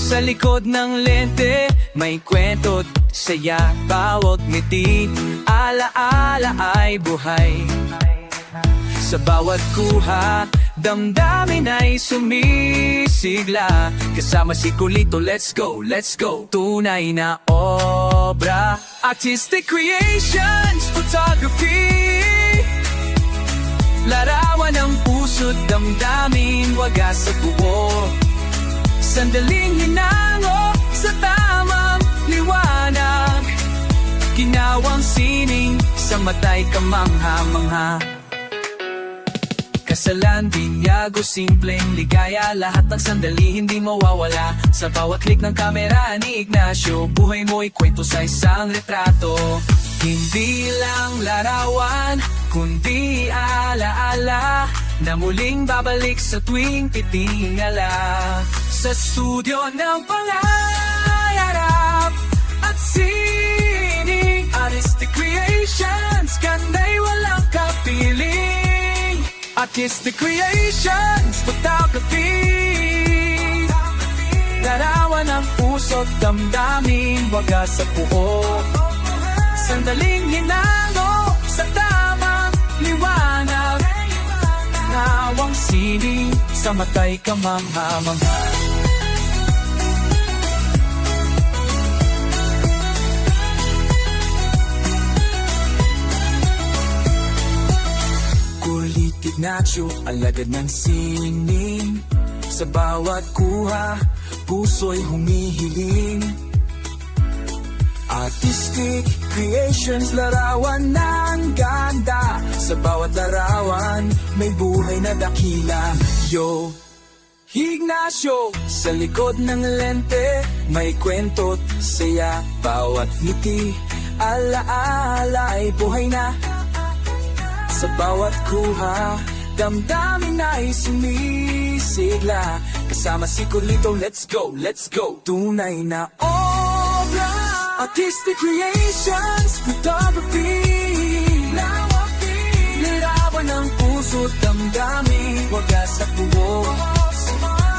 Sa likod ng lente, may kwento't saya, bawat ngiti, alaala ay buhay. Sa bawat kuha, damdamin ay sumisigla. Kasama si Kulito, let's go, let's go. Tunay na obra, artistic creations, photography. Larawan ng puso't damdamin, wagas sa buo. Sandaling hinango sa tamang liwanag. Ginawang sining sa mata'y kamangha-mangha. Kasalan, binyago, simpleng ligaya. Lahat ng sandali hindi mawawala. Sa bawat click ng kamera ni Ignacio, buhay mo'y kwento sa isang retrato. Hindi lang larawan, kundi alaala na muling babalik sa tuwing titingala. Sa studio ng pangarap at sining, artistic creations, ganda'y walang kapiling. Artistic creations, photography. Larawan ng puso't damdamin, wagas sa buo. Sandaling hinango sa tamang liwanag. Nawang sining sa mata'y kamangha-mangha. Kulit Ignacio, alagad ng sining. Sa bawat kuha, puso'y humihiling. Artistic creations, larawan ng ganda. Sa bawat larawan, may buhay na dakila. Yo, Ignacio, sa likod ng lente, may kwento't saya. Bawat ngiti, alaala ay buhay na. Sa bawat kuha, damdamin ay sumisigla. Kasama si Kulito, let's go, let's go. Tunay na obra, artistic creations, photography. Larawan ng puso't damdamin, wagas sa buo.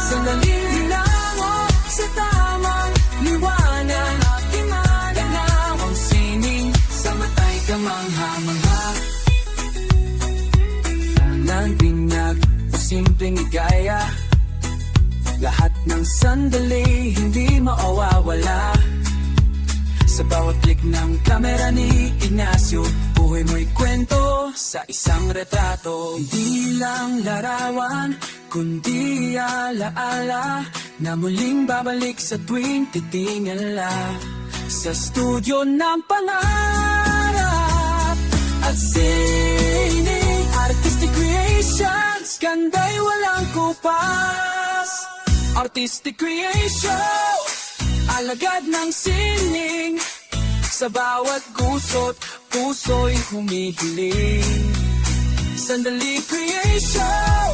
Sandaling hinango sa tamang liwanag. Ganawang sining sa mata'y kamangha-mangha. Ng binyag o simpleng ligaya, lahat ng sandali hindi mawawala. Sa bawat click ng kamera ni Ignacio, buhay mo'y kwento sa isang retrato. Hindi lang larawan, kundi alaala na muling babalik sa tuwing titingala. Sa studio ng pangarap at sining, artistic creations, ganda'y walang kupas. Artistic creation, alagad ng sining. Sa bawat guso't puso'y humihiling. Sandali creation,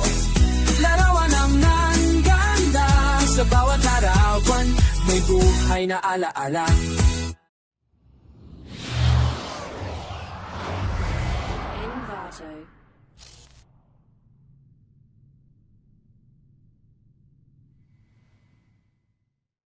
larawan ng nangganda. Sa bawat larawan, may buhay na alaala. Envato.